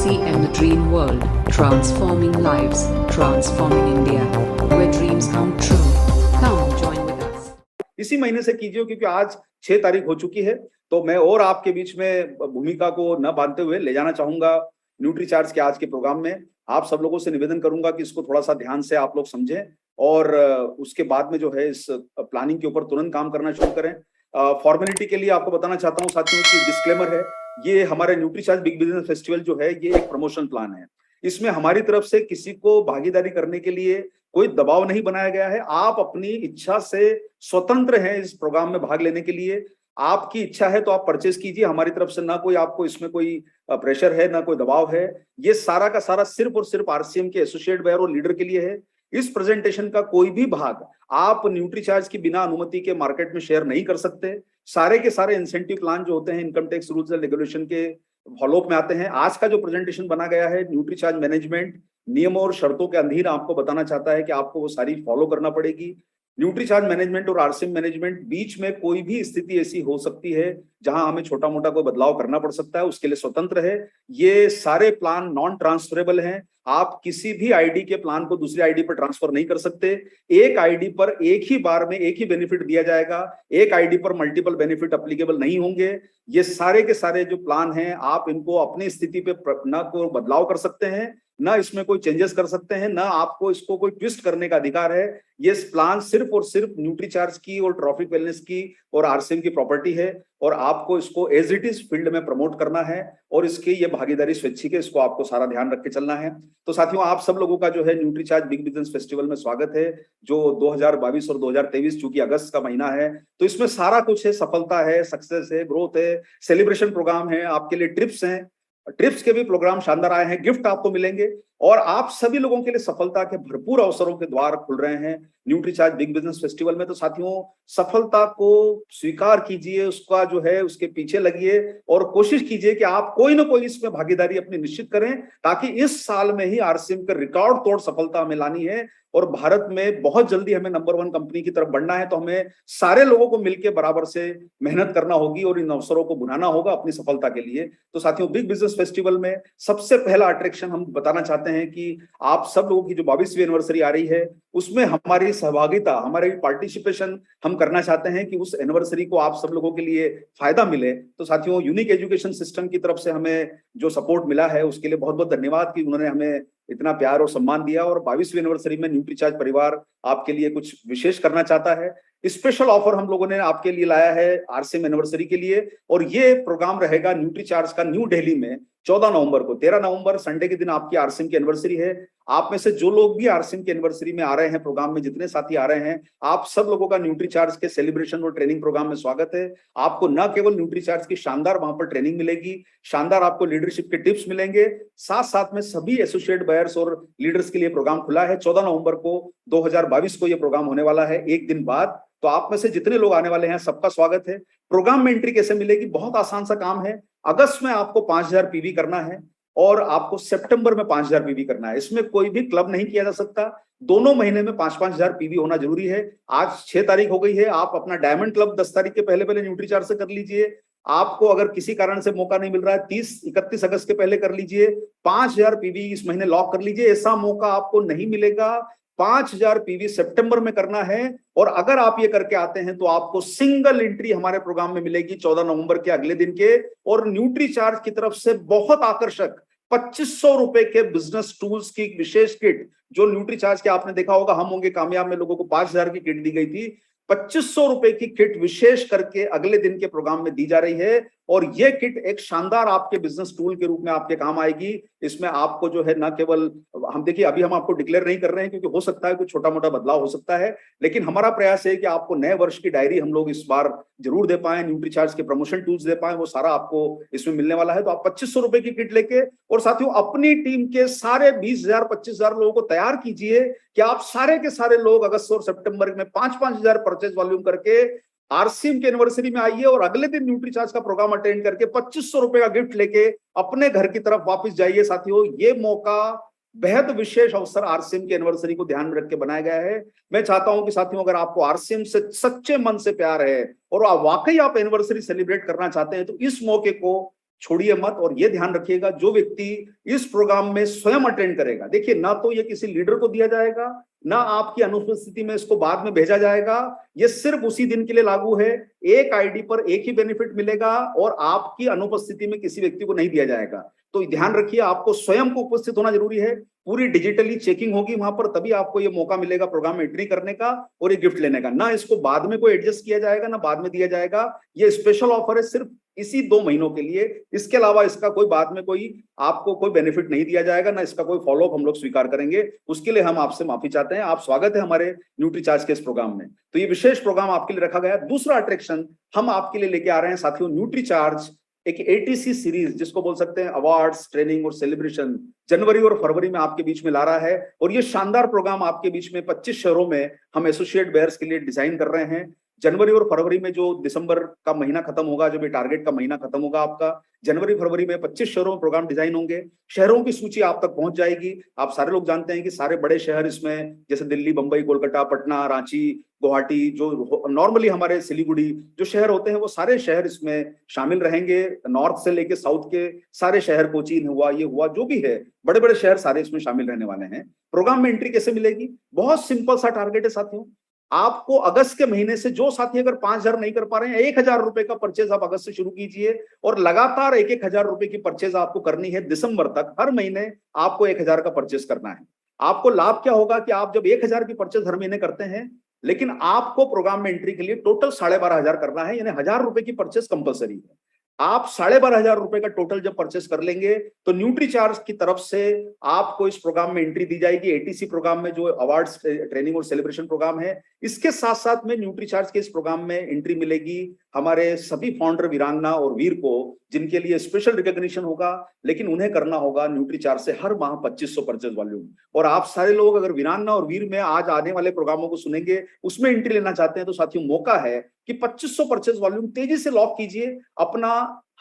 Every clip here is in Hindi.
RCM the Dream World, transforming lives, transforming India, where dreams come true. Come join with us. इसी महीने से कीजिए, क्योंकि आज 6 तारीख हो चुकी है। तो मैं और आपके बीच में भूमिका को न बांधते हुए ले जाना चाहूंगा न्यूट्रीचार्ज के आज के प्रोग्राम में। आप सब लोगों से निवेदन करूंगा कि इसको थोड़ा सा ध्यान से आप लोग समझें और उसके बाद में जो है इस प्लानिंग के ऊपर तुरंत काम करना शुरू करें। फॉर्मेलिटी के लिए आपको बताना चाहता हूं साथियों की डिस्क्लेमर है, ये हमारे न्यूट्रीचार्ज बिग बिजनेस फेस्टिवल जो है ये एक प्रमोशन प्लान है। इसमें हमारी तरफ से किसी को भागीदारी करने के लिए कोई दबाव नहीं बनाया गया है। आप अपनी इच्छा से स्वतंत्र हैं इस प्रोग्राम में भाग लेने के लिए। आपकी इच्छा है तो आप परचेज कीजिए, हमारी तरफ से ना कोई आपको इसमें कोई प्रेशर है ना कोई दबाव है। ये सारा का सारा सिर्फ और सिर्फ आरसीएम के एसोसिएट बायर और लीडर के लिए है। इस प्रेजेंटेशन का कोई भी भाग आप न्यूट्रीचार्ज की बिना अनुमति के मार्केट में शेयर नहीं कर सकते। सारे के सारे इंसेंटिव प्लान जो होते हैं income tax rules and regulation के फॉलोअप में आते हैं। आज का जो प्रेजेंटेशन बना गया है न्यूट्रीचार्ज मैनेजमेंट नियमों और शर्तों के अधीन आपको बताना चाहता है कि आपको वो सारी फॉलो करना पड़ेगी। न्यूट्रीचार्ज मैनेजमेंट और आरसीएम मैनेजमेंट बीच में कोई भी स्थिति ऐसी हो सकती है जहां हमें छोटा मोटा कोई बदलाव करना पड़ सकता है, उसके लिए स्वतंत्र है। ये सारे प्लान नॉन ट्रांसफरेबल हैं। आप किसी भी आईडी के प्लान को दूसरी आईडी पर ट्रांसफर नहीं कर सकते। एक आईडी पर एक ही बार में एक ही बेनिफिट दिया जाएगा। एक आईडी पर मल्टीपल बेनिफिट एप्लीकेबल नहीं होंगे। ये सारे के सारे जो प्लान हैं आप इनको अपनी स्थिति पे ना को बदलाव कर सकते हैं, ना इसमें कोई चेंजेस कर सकते हैं, ना आपको इसको कोई ट्विस्ट करने का अधिकार है। ये प्लान सिर्फ और सिर्फ न्यूट्रीचार्ज की और ट्रॉफिक वेलनेस की और आरसीएम की प्रॉपर्टी है और आपको इसको एज इट इज फील्ड में प्रमोट करना है और इसकी ये भागीदारी स्वैच्छिक है, इसको आपको सारा ध्यान रख के चलना है। तो साथियों आप सब लोगों का जो है न्यूट्रीचार्ज बिग बिजनेस फेस्टिवल में स्वागत है, जो 2022 और 2023 चूंकि अगस्त का महीना है तो इसमें सारा कुछ है, सफलता है, सक्सेस है, ग्रोथ है, सेलिब्रेशन प्रोग्राम है, आपके लिए ट्रिप्स हैं, ट्रिप्स के भी प्रोग्राम शानदार आए हैं, गिफ्ट आपको मिलेंगे और आप सभी लोगों के लिए सफलता के भरपूर अवसरों के द्वार खुल रहे हैं न्यूट्रीचार्ज बिग बिजनेस फेस्टिवल में। तो साथियों सफलता को स्वीकार कीजिए, उसका जो है उसके पीछे लगिए और कोशिश कीजिए कि आप कोई ना कोई इसमें भागीदारी अपनी निश्चित करें, ताकि इस साल में ही आरसीएम का रिकॉर्ड तोड़ सफलता हमें लानी है और भारत में बहुत जल्दी हमें नंबर 1 कंपनी की तरफ बढ़ना है। तो हमें सारे लोगों को मिलकर बराबर से मेहनत करना होगी और इन अवसरों को बुनाना होगा अपनी सफलता के लिए। तो साथियों बिग बिजनेस फेस्टिवल में सबसे पहला अट्रैक्शन हम बताना चाहते हैं कि आप सब लोगों की जो 22वीं एनिवर्सरी आ रही है उसमें हमारी सहभागिता, हमारी पार्टिसिपेशन हम करना चाहते हैं कि उस एनिवर्सरी को आप सब लोगों के लिए फायदा मिले। तो साथियों यूनिक एजुकेशन सिस्टम की तरफ से हमें जो सपोर्ट मिला है उसके लिए बहुत बहुत धन्यवाद कि उन्होंने हमें इतना प्यार और सम्मान दिया और 22वीं एनिवर्सरी में न्यूट्रीचार्ज परिवार आपके लिए कुछ विशेष करना चाहता है। स्पेशल ऑफर हम लोगों ने आपके लिए लाया है आरसीएम एनिवर्सरी के लिए और ये प्रोग्राम रहेगा न्यूट्रीचार्ज का न्यू दिल्ली में 14 नवंबर को। 13 नवंबर संडे के दिन आपकी आरसीएम की एनिवर्सरी है। आप में से जो लोग भी आरसीएम की एनिवर्सरी में आ रहे हैं, प्रोग्राम में जितने साथी आ रहे हैं, आप सब लोगों का न्यूट्रीचार्ज के सेलिब्रेशन और ट्रेनिंग प्रोग्राम में स्वागत है। आपको न केवल न्यूट्रीचार्ज की शानदार वहां पर ट्रेनिंग मिलेगी, शानदार आपको लीडरशिप के टिप्स मिलेंगे, साथ साथ में सभी एसोसिएट बायर्स और लीडर्स के लिए प्रोग्राम खुला है। 14 नवंबर को 2022 को यह प्रोग्राम होने वाला है, एक दिन बाद। तो आप में से जितने लोग आने वाले हैं सबका स्वागत है। प्रोग्राम में एंट्री कैसे मिलेगी? बहुत आसान सा काम है। अगस्त में आपको 5000 पीवी करना है और आपको सितंबर में 5000 पीवी करना है। इसमें कोई भी क्लब नहीं किया जा सकता। दोनों महीने में 5-5 हजार पीवी होना जरूरी है। आज 6 तारीख हो गई है, आप अपना डायमंड क्लब 10 तारीख के पहले पहले न्यूट्रीचार्ज से कर लीजिए। आपको अगर किसी कारण से मौका नहीं मिल रहा है 30-31 अगस्त के पहले कर लीजिए। 5000 पीवी इस महीने लॉक कर लीजिए। ऐसा मौका आपको नहीं मिलेगा। 5000 पीवी सितंबर में करना है और अगर आप ये करके आते हैं तो आपको सिंगल एंट्री हमारे प्रोग्राम में मिलेगी 14 नवंबर के अगले दिन के। और न्यूट्रीचार्ज की तरफ से बहुत आकर्षक 2500 रुपए के बिजनेस टूल्स की विशेष किट, जो न्यूट्रीचार्ज के आपने देखा होगा हम होंगे कामयाब में लोगों को 5000 की किट दी गई थी, 2500 रुपए की किट विशेष करके अगले दिन के प्रोग्राम में दी जा रही है। और ये किट एक शानदार आपके बिजनेस टूल के रूप में आपके काम आएगी। इसमें आपको जो है ना केवल हम देखिए अभी हम आपको डिक्लेयर नहीं कर रहे हैं क्योंकि हो सकता है कुछ छोटा मोटा बदलाव हो सकता है, लेकिन हमारा प्रयास है कि आपको नए वर्ष की डायरी हम लोग इस बार जरूर दे पाए, न्यूट्रीचार्ज के प्रमोशन टूल्स दे पाए, वो सारा आपको इसमें मिलने वाला है। तो आप 2500 रुपए की किट लेके और साथियों अपनी टीम के सारे 20,000-25,000 लोगों को तैयार कीजिए कि आप सारे के सारे लोग अगस्त और सितंबर में 5-5 हजार परचेज वॉल्यूम करके आरसीएम की एनिवर्सरी में आइए और अगले दिन न्यूट्रीचार्ज का प्रोग्राम अटेंड करके 2500 रुपए का गिफ्ट लेके अपने घर की तरफ वापस जाइए। साथियों ये मौका बेहद विशेष अवसर आरसीएम की एनिवर्सरी को ध्यान में रख के बनाया गया है। मैं चाहता हूं कि साथियों अगर आपको आरसीएम से सच्चे मन से प्यार है और वाकई आप एनिवर्सरी सेलिब्रेट करना चाहते हैं तो इस मौके को छोड़िए मत। और ये ध्यान रखिएगा, जो व्यक्ति इस प्रोग्राम में स्वयं अटेंड करेगा, देखिए ना तो ये किसी लीडर को दिया जाएगा, ना आपकी अनुपस्थिति में इसको बाद में भेजा जाएगा, ये सिर्फ उसी दिन के लिए लागू है। एक आईडी पर एक ही बेनिफिट मिलेगा और आपकी अनुपस्थिति में किसी व्यक्ति को नहीं दिया जाएगा। तो ध्यान रखिए, आपको स्वयं को उपस्थित होना जरूरी है। पूरी डिजिटली चेकिंग होगी वहां पर, तभी आपको ये मौका मिलेगा प्रोग्राम में एंट्री करने का और ये गिफ्ट लेने का। ना इसको बाद में कोई एडजस्ट किया जाएगा, ना बाद में दिया जाएगा। ये स्पेशल ऑफर है सिर्फ इसी 2 महीनों के लिए। इसके अलावा इसका कोई बाद में कोई आपको कोई बेनिफिट नहीं दिया जाएगा, ना इसका कोई फॉलोअप हम लोग स्वीकार करेंगे। उसके लिए हम आपसे माफी चाहते हैं। आप स्वागत है हमारे न्यूट्रीचार्ज के इस प्रोग्राम में। तो ये विशेष प्रोग्राम आपके लिए रखा गया है। दूसरा अट्रैक्शन हम आपके लिए लेके आ रहे हैं साथियों, न्यूट्रीचार्ज एक एटीसी सीरीज, जिसको बोल सकते हैं अवार्ड्स, ट्रेनिंग और सेलिब्रेशन, जनवरी और फरवरी में आपके बीच में ला रहा है। और ये शानदार प्रोग्राम आपके बीच में 25 शहरों में हम एसोसिएट बेयर्स के लिए डिजाइन कर रहे हैं। जनवरी और फरवरी में, जो दिसंबर का महीना खत्म होगा, जब ये टारगेट का महीना खत्म होगा आपका, जनवरी फरवरी में 25 शहरों में प्रोग्राम डिजाइन होंगे। शहरों की सूची आप तक पहुंच जाएगी। आप सारे लोग जानते हैं कि सारे बड़े शहर इसमें, जैसे दिल्ली, बंबई, कोलकाता, पटना, रांची, गुवाहाटी, जो नॉर्मली हमारे सिलीगुड़ी जो शहर होते हैं, वो सारे शहर इसमें शामिल रहेंगे। नॉर्थ से लेके साउथ के सारे शहर, कोचीन हुआ, ये हुआ, जो भी है, बड़े बड़े शहर सारे इसमें शामिल रहने वाले हैं। प्रोग्राम में एंट्री कैसे मिलेगी? बहुत सिंपल सा टारगेट है साथियों। आपको अगस्त के महीने से, जो साथी अगर 5,000 नहीं कर पा रहे हैं, 1,000 रुपए का परचेज आप अगस्त से शुरू कीजिए और लगातार 1,000 रुपए की परचेज आपको करनी है दिसंबर तक। हर महीने आपको 1,000 का परचेज करना है। आपको लाभ क्या होगा कि आप जब 1,000 की परचेज हर महीने करते हैं, लेकिन आपको प्रोग्राम में एंट्री के लिए टोटल 12,500 करना है, यानी 1,000 रुपए की परचेज कंपलसरी है। आप 12,500 रुपए का टोटल जब परचेस कर लेंगे, तो न्यूट्रीचार्ज की तरफ से आपको इस प्रोग्राम में एंट्री दी जाएगी। एटीसी प्रोग्राम में, जो अवार्ड्स, ट्रेनिंग और सेलिब्रेशन प्रोग्राम है, इसके साथ साथ में न्यूट्रीचार्ज के इस प्रोग्राम में एंट्री मिलेगी हमारे सभी फाउंडर, वीरांगना और वीर को, जिनके लिए स्पेशल रिकॉग्निशन होगा। लेकिन उन्हें करना होगा न्यूट्रीचार्ज से हर माह 2500 परचेज वॉल्यूम। और आप सारे लोग अगर वीरांगना और वीर में आज आने वाले प्रोग्रामों को सुनेंगे, उसमें एंट्री लेना चाहते हैं, तो साथियों मौका है कि 2500 परचेज वॉल्यूम तेजी से लॉक कीजिए अपना।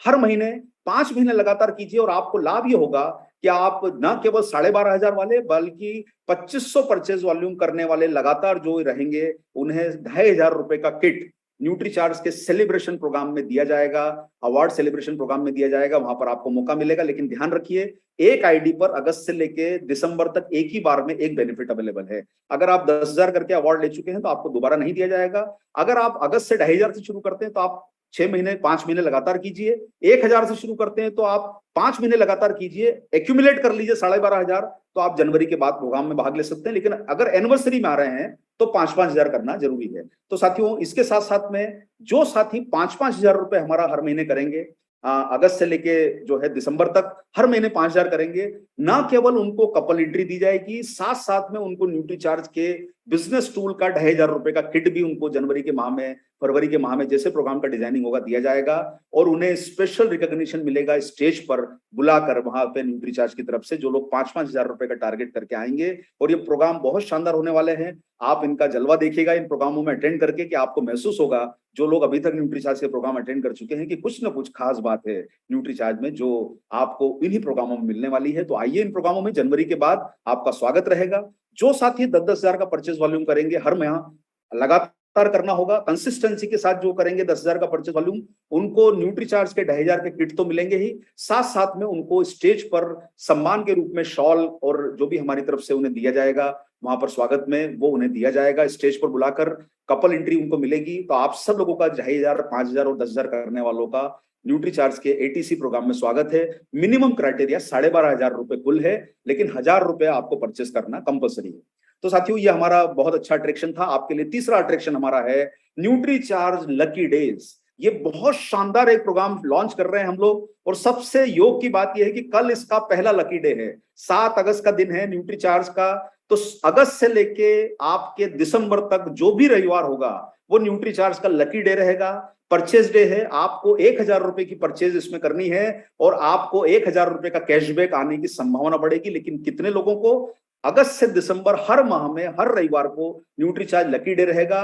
हर महीने 5 महीने लगातार कीजिए और आपको लाभ ये होगा कि आप न केवल 12,500 वाले, बल्कि 2500 परचेज वॉल्यूम करने वाले लगातार जो रहेंगे, उन्हें 2,500 रुपए का किट न्यूट्रीचार्ज के सेलिब्रेशन प्रोग्राम में दिया जाएगा, अवार्ड सेलिब्रेशन प्रोग्राम में दिया जाएगा। वहां पर आपको मौका मिलेगा। लेकिन ध्यान रखिए, एक आईडी पर अगस्त से लेके दिसंबर तक एक ही बार में एक बेनिफिट अवेलेबल है। अगर आप 10,000 करके अवार्ड ले चुके हैं, तो आपको दोबारा नहीं दिया जाएगा। अगर आप अगस्त से 2,500 से शुरू करते हैं, तो आप 6 महीने, 5 महीने लगातार कीजिए। 1,000 से शुरू करते हैं, तो आप 5 महीने लगातार कीजिए, एक्यूमुलेट कर लीजिए 12,500, तो आप जनवरी के बाद प्रोग्राम में भाग ले सकते हैं। लेकिन अगर एनिवर्सरी में आ रहे हैं, तो 5,000 करना जरूरी है। तो साथियों, इसके साथ साथ में जो साथी 5,000 रुपए हमारा हर महीने करेंगे, अगस्त से लेके जो है दिसंबर तक हर महीने 5,000 करेंगे, ना केवल उनको कपल एंट्री दी जाएगी, साथ साथ में उनको न्यूट्रीचार्ज के बिजनेस टूल का 2,500 रुपए का किट भी उनको जनवरी के माह में, फरवरी के माह में, जैसे प्रोग्राम का डिजाइनिंग होगा, दिया जाएगा। और उन्हें स्पेशल रिकॉग्निशन मिलेगा स्टेज पर बुलाकर, वहां पे न्यूट्रीचार्ज की तरफ से, जो लोग 5,000 रुपए का टारगेट करके आएंगे। और ये प्रोग्राम बहुत शानदार होने वाले हैं। आप इनका जलवा देखिएगा इन प्रोग्रामों में अटेंड करके, कि आपको महसूस होगा, जो लोग अभी तक न्यूट्रीचार्ज के प्रोग्राम अटेंड कर चुके हैं, कि कुछ ना कुछ खास बात है न्यूट्रीचार्ज में जो आपको इन्हीं प्रोग्रामों में मिलने वाली है। तो आइए, इन प्रोग्रामों में जनवरी के बाद आपका स्वागत रहेगा। जो साथी 10,000 का परचेज वॉल्यूम करेंगे, हर महीना लगातार करना होगा, कंसिस्टेंसी के साथ जो करेंगे 10,000 का परचेज वॉल्यूम, उनको न्यूट्रीचार्ज के 2,500 के किट तो मिलेंगे ही, साथ साथ में उनको स्टेज पर सम्मान के रूप में शॉल और जो भी हमारी तरफ से उन्हें दिया जाएगा, वहां पर स्वागत में वो उन्हें दिया जाएगा। स्टेज पर बुलाकर कपल एंट्री उनको मिलेगी। तो आप सब लोगों का 2,500, 5,000 और 10,000 करने वालों का न्यूट्रीचार्ज के एटीसी प्रोग्राम में स्वागत है। मिनिमम क्राइटेरिया 12,500 रुपए कुल है, लेकिन 1,000 रुपए आपको परचेस करना कंपलसरी है। तो साथियों, ये हमारा बहुत अच्छा अट्रैक्शन था आपके लिए। तीसरा अट्रैक्शन हमारा है न्यूट्रीचार्ज लकी डेज। ये बहुत शानदार एक प्रोग्राम लॉन्च कर रहे हैं हम लोग, और सबसे योग की बात यह है कि कल इसका पहला लकी डे है। 7 अगस्त का दिन है न्यूट्रीचार्ज का। तो अगस्त से लेके आपके दिसंबर तक जो भी रविवार होगा, वो न्यूट्रीचार्ज का लकी डे रहेगा। परचेज डे है। आपको 1,000 रुपए की परचेज इसमें करनी है और आपको 1,000 रुपए का कैशबैक आने की संभावना बढ़ेगी। लेकिन कितने लोगों को? अगस्त से दिसंबर हर माह में हर रविवार को न्यूट्रीचार्ज लकी डे रहेगा।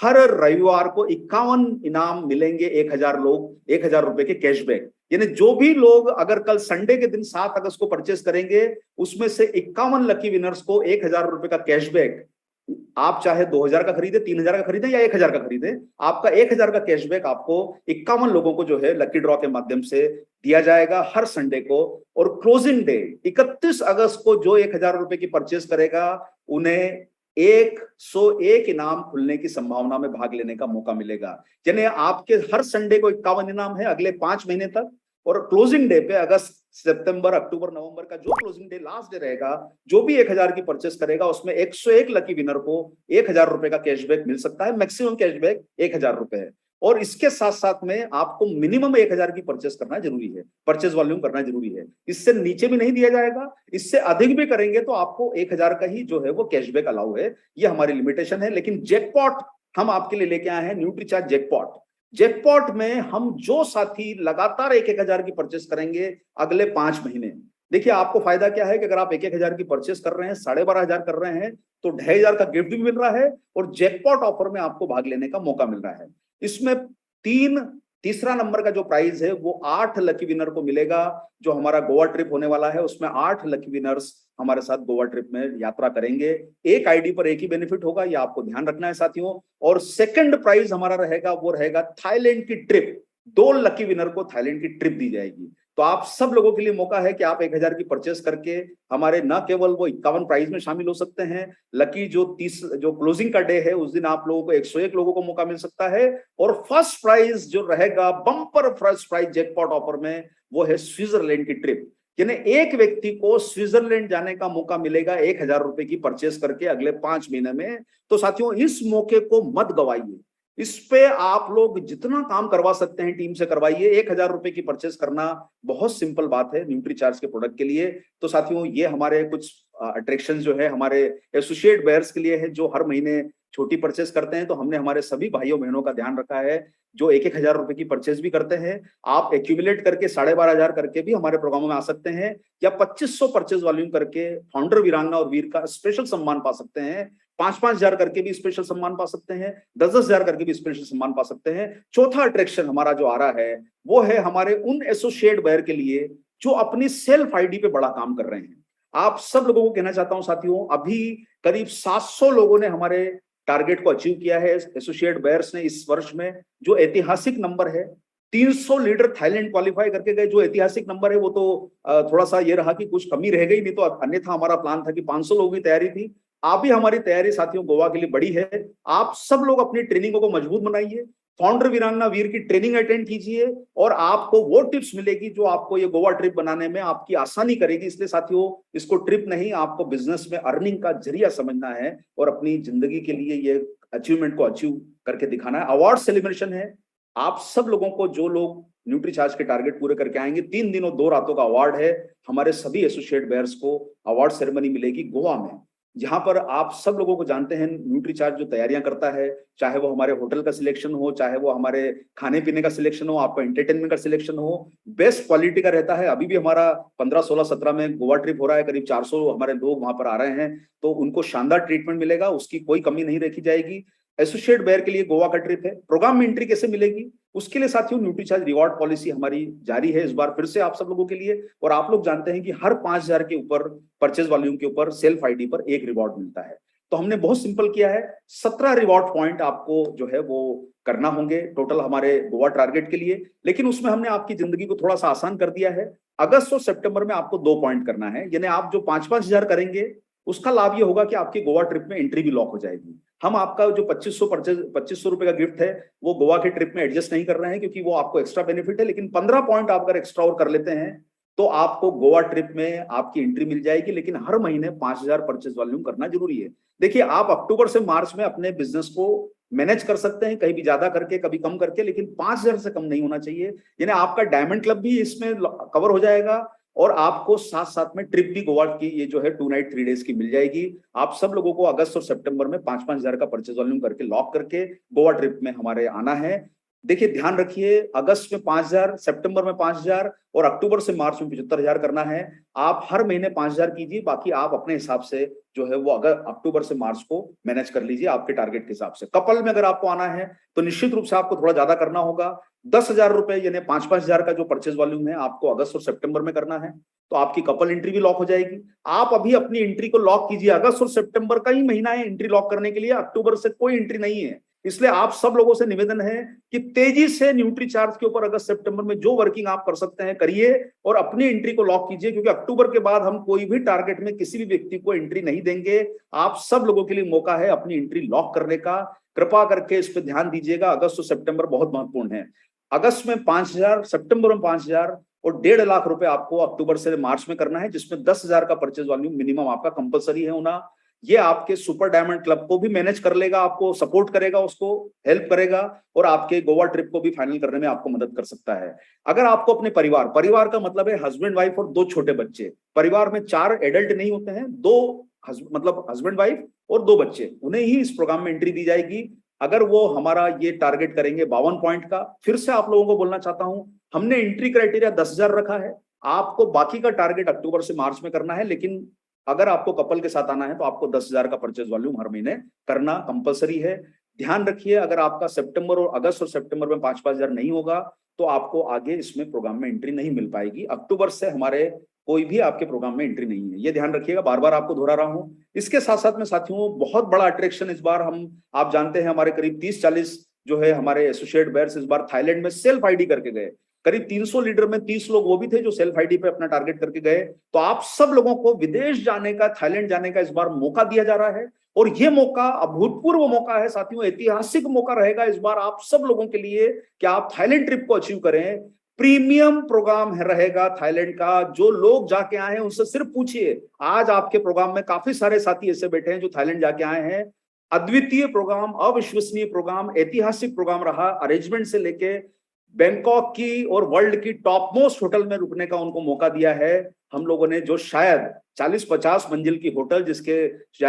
हर रविवार को 51 इनाम मिलेंगे। 1,000 रुपए के कैशबैक, यानी जो भी लोग अगर कल संडे के दिन 7 अगस्त को परचेस करेंगे, उसमें से 51 लकी विनर्स को 1,000 रुपए का कैशबैक आप चाहे 2000 का खरीदे, 3000 का खरीदे या 1000 का खरीदे, आपका 1000 का कैशबैक आपको 51 लोगों को जो है लकी ड्रॉ के माध्यम से दिया जाएगा हर संडे को। और क्लोजिंग डे 31 अगस्त को जो 1000 रुपए की परचेस करेगा उन्हें 101 इनाम खुलने की संभावना में भाग लेने का मौका मिलेगा। यानी आपके हर संडे को 51 इनाम है अगले 5 महीने तक। और क्लोजिंग डे पे अगस्त, सितंबर, अक्टूबर, नवंबर का जो क्लोजिंग डे लास्ट डे रहेगा, जो भी 1000 की परचेस करेगा उसमें 101 लकी विनर को 1000 रुपए का कैशबैक मिल सकता है। मैक्सिमम कैशबैक 1000 रुपए है। और इसके साथ साथ में आपको मिनिमम 1000 की परचेस करना जरूरी है, परचेस वॉल्यूम करना जरूरी है। इससे नीचे भी नहीं दिया जाएगा, इससे अधिक भी करेंगे तो आपको 1000 का ही जो है वो कैशबैक अलाउ है। ये हमारी लिमिटेशन है। लेकिन जैकपॉट हम आपके लिए लेके आए हैं, न्यूट्रीचार्ज जैकपॉट। जैकपॉट में हम जो साथी लगातार 1-1000 की परचेस करेंगे अगले 5 महीने, देखिए आपको फायदा क्या है कि अगर आप 1-1000 की परचेस कर रहे हैं, 12,500 कर रहे हैं, तो 2500 का गिफ्ट भी मिल रहा है और जैकपॉट ऑफर में आपको भाग लेने का मौका मिल रहा है। इसमें तीसरा नंबर का जो प्राइज है वो 8 लकी विनर को मिलेगा। जो हमारा गोवा ट्रिप होने वाला है उसमें 8 लकी विनर्स हमारे साथ गोवा ट्रिप में यात्रा करेंगे। एक आईडी पर एक ही बेनिफिट होगा, ये आपको ध्यान रखना है साथियों। और सेकंड प्राइज हमारा रहेगा वो रहेगा थाईलैंड की ट्रिप। 2 लकी विनर को थाईलैंड की ट्रिप दी जाएगी। तो आप सब लोगों के लिए मौका है कि आप 1000 की परचेस करके हमारे न केवल वो 51 प्राइज में शामिल हो सकते हैं, लकी जो क्लोजिंग का डे है उस दिन आप लोगों को 101 लोगों को मौका मिल सकता है। और फर्स्ट प्राइज जो रहेगा bumper first prize jackpot offer में वो है स्विट्जरलैंड की ट्रिप। यानी एक व्यक्ति को स्विट्जरलैंड जाने का मौका मिलेगा 1000 रुपए की परचेस करके अगले 5 महीने में। तो साथियों इस मौके को मत गवाइए। इस पे आप लोग जितना काम करवा सकते हैं टीम से करवाइए। 1000 रुपए की परचेस करना बहुत सिंपल बात है न्यूट्रीचार्ज के प्रोडक्ट के लिए। तो साथियों ये हमारे कुछ अट्रैक्शन जो है हमारे एसोसिएट बायर्स के लिए है जो हर महीने छोटी परचेस करते हैं। तो हमने हमारे सभी भाइयों बहनों का ध्यान रखा है जो 1-1000 रुपए की परचेस भी करते हैं। आप एक्यूमुलेट करके 12,500 करके भी हमारे प्रोग्रामों में आ सकते हैं, या 2500 परचेस वॉल्यूम करके फाउंडर वीरांगना और वीर का स्पेशल सम्मान पा सकते हैं। 5-5 हजार करके भी स्पेशल सम्मान पा सकते हैं, 10-10 हजार करके भी स्पेशल सम्मान पा सकते हैं। चौथा अट्रैक्शन हमारा जो आ रहा है वो है हमारे उन एसोसिएट बायर के लिए जो अपनी सेल्फ आईडी पे बड़ा काम कर रहे हैं। आप सब लोगों को कहना चाहता हूं साथियों, अभी करीब 700 लोगों ने हमारे टारगेट को अचीव किया है एसोसिएट बायर्स ने इस वर्ष में, जो ऐतिहासिक नंबर है। 300 लीडर थाईलैंड क्वालिफाई करके गए, जो ऐतिहासिक नंबर है। वो तो थोड़ा सा ये रहा कि कुछ कमी रह गई, नहीं तो अन्यथा हमारा प्लान था कि 500 लोगों की तैयारी थी। आप भी हमारी तैयारी साथियों गोवा के लिए बड़ी है। आप सब लोग अपनी ट्रेनिंगों को मजबूत बनाइए, फाउंडर वीरांगना वीर की ट्रेनिंग अटेंड कीजिए और आपको वो टिप्स मिलेगी जो आपको ये गोवा ट्रिप बनाने में आपकी आसानी करेगी। इसलिए साथियों इसको ट्रिप नहीं, आपको बिजनेस में अर्निंग का जरिया समझना है और अपनी जिंदगी के लिए ये अचीवमेंट को अचीव करके दिखाना है। अवार्ड सेलिब्रेशन है। आप सब लोगों को, जो लोग न्यूट्रीचार्ज के टारगेट पूरे करके आएंगे, 3 दिनों 2 रातों का अवार्ड है। हमारे सभी एसोसिएट बायर्स को अवार्ड सेरेमनी मिलेगी गोवा में, जहां पर आप सब लोगों को जानते हैं न्यूट्रीचार्ज जो तैयारियां करता है, चाहे वो हमारे होटल का सिलेक्शन हो, चाहे वो हमारे खाने पीने का सिलेक्शन हो, आपका एंटरटेनमेंट का सिलेक्शन हो, बेस्ट क्वालिटी का रहता है। अभी भी हमारा 15, 16, 17 में गोवा ट्रिप हो रहा है, करीब 400 हमारे लोग वहां पर आ रहे हैं, तो उनको शानदार ट्रीटमेंट मिलेगा, उसकी कोई कमी नहीं रखी जाएगी। एसोसिएट बायर के लिए गोवा का ट्रिप है। प्रोग्राम में एंट्री कैसे मिलेगी उसके लिए साथियों न्यूट्रीचार्ज रिवॉर्ड पॉलिसी हमारी जारी है इस बार फिर से आप सब लोगों के लिए। और आप लोग जानते हैं कि हर 5000 के ऊपर परचेज वॉल्यूम के ऊपर सेल्फ आईडी पर एक रिवॉर्ड मिलता है। तो हमने बहुत सिंपल किया है, 17 रिवॉर्ड पॉइंट आपको जो है वो करना होंगे टोटल हमारे गोवा टारगेट के लिए। लेकिन उसमें हमने आपकी जिंदगी को थोड़ा सा आसान कर दिया है। अगस्त और सितंबर में आपको 2 पॉइंट करना है, यानी आप जो 5-5 हजार करेंगे उसका लाभ ये होगा कि आपकी गोवा ट्रिप में एंट्री भी लॉक हो जाएगी। हम आपका जो 2500 रुपए का गिफ्ट है वो गोवा के ट्रिप में एडजस्ट नहीं कर रहे हैं क्योंकि वो आपको एक्स्ट्रा बेनिफिट है। लेकिन 15 पॉइंट आप अगर एक्स्ट्रा और कर लेते हैं तो आपको गोवा ट्रिप में आपकी एंट्री मिल जाएगी। लेकिन हर महीने 5000 परचेज वॉल्यूम करना जरूरी है। देखिए आप अक्टूबर से मार्च में अपने बिजनेस को मैनेज कर सकते हैं, कहीं भी ज्यादा करके कभी कम करके, लेकिन 5000 से कम नहीं होना चाहिए। यानी आपका डायमंड क्लब भी इसमें कवर हो जाएगा और आपको साथ साथ में ट्रिप भी गोवा की ये जो है 2 नाइट 3 डेज की मिल जाएगी। आप सब लोगों को अगस्त और सितंबर में 5-5 हजार का परचेज वॉल्यूम करके लॉक करके गोवा ट्रिप में हमारे आना है। देखिए ध्यान रखिए, अगस्त में 5,000, सितंबर में 5,000 और अक्टूबर से मार्च में 75,000 करना है। आप हर महीने 5,000 कीजिए, बाकी आप अपने हिसाब से जो है वो अगर अक्टूबर से मार्च को मैनेज कर लीजिए आपके टारगेट के हिसाब से। कपल में अगर आपको आना है तो निश्चित रूप से आपको थोड़ा ज्यादा करना होगा। 10,000 रुपए यानी 5,000 का जो परचेज वॉल्यूम है आपको अगस्त और सितंबर में करना है, तो आपकी कपल एंट्री भी लॉक हो जाएगी। आप अभी अपनी एंट्री को लॉक कीजिए, अगस्त और सितंबर का ही महीना है एंट्री लॉक करने के लिए, अक्टूबर से कोई एंट्री नहीं है। इसलिए आप सब लोगों से निवेदन है कि तेजी से न्यूट्रीचार्ज के ऊपर अगस्त सितंबर में जो वर्किंग आप कर सकते हैं करिए और अपनी एंट्री को लॉक कीजिए, क्योंकि अक्टूबर के बाद हम कोई भी टारगेट में किसी भी व्यक्ति को एंट्री नहीं देंगे। आप सब लोगों के लिए मौका है अपनी एंट्री लॉक करने का। कृपा करके इस पर ध्यान दीजिएगा, अगस्त और सितंबर बहुत महत्वपूर्ण है। अगस्त में 5,000, सितंबर में 5,000 और 1.5 लाख रुपए आपको अक्टूबर से मार्च में करना है, जिसमें 10,000 का परचेज वॉल्यूम मिनिमम आपका कंपलसरी है होना। ये आपके सुपर डायमंड क्लब को भी मैनेज कर लेगा, आपको सपोर्ट करेगा, उसको हेल्प करेगा और आपके गोवा ट्रिप को भी फाइनल करने में आपको मदद कर सकता है। अगर आपको अपने परिवार का मतलब है हस्बैंड वाइफ और 2 छोटे बच्चे, परिवार में 4 एडल्ट नहीं होते हैं, 2 मतलब हस्बैंड वाइफ और 2 बच्चे, उन्हें ही इस प्रोग्राम में एंट्री दी जाएगी। अगर वो हमारा ये टारगेट करेंगे 52 पॉइंट का, फिर से आप लोगों को बोलना चाहता हूं, हमने एंट्री क्राइटेरिया 10,000 रखा है, आपको बाकी का टारगेट अक्टूबर से मार्च में करना है। लेकिन अगर आपको कपल के साथ आना है तो आपको 10,000 का परचेज वॉल्यूम हर महीने करना कंपलसरी है। ध्यान रखिए, अगर आपका सितंबर और अगस्त और सितंबर में 5,000 नहीं होगा तो आपको आगे इसमें प्रोग्राम में एंट्री नहीं मिल पाएगी। अक्टूबर से हमारे कोई भी आपके प्रोग्राम में एंट्री नहीं है, ये ध्यान रखिएगा, बार बार आपको दोहरा रहा हूं। इसके साथ साथ में साथियों बहुत बड़ा अट्रैक्शन इस बार आप जानते हैं हमारे करीब 30-40 जो है हमारे एसोसिएट बेयर्स इस बार थाईलैंड में सेल्फ आईडी करके गए। करीब 300 लीडर में 30 लोग वो भी थे जो सेल्फ आईडी पे अपना टारगेट करके गए। तो आप सब लोगों को विदेश जाने का, थाईलैंड जाने का इस बार मौका दिया जा रहा है और ये मौका अभूतपूर्व मौका है साथियों, ऐतिहासिक मौका रहेगा इस बार आप सब लोगों के लिए कि आप थाईलैंड ट्रिप को अचीव करें। प्रीमियम प्रोग्राम रहेगा थाईलैंड का, जो लोग जाके आए हैं उनसे सिर्फ पूछिए। आज आपके प्रोग्राम में काफी सारे साथी ऐसे बैठे हैं जो थाईलैंड जाके आए हैं। अद्वितीय प्रोग्राम, अविश्वसनीय प्रोग्राम, ऐतिहासिक प्रोग्राम रहा। अरेंजमेंट से लेके बैंकॉक की और वर्ल्ड की टॉप मोस्ट होटल में रुकने का उनको मौका दिया है हम लोगों ने, जो शायद 40-50 मंजिल की होटल जिसके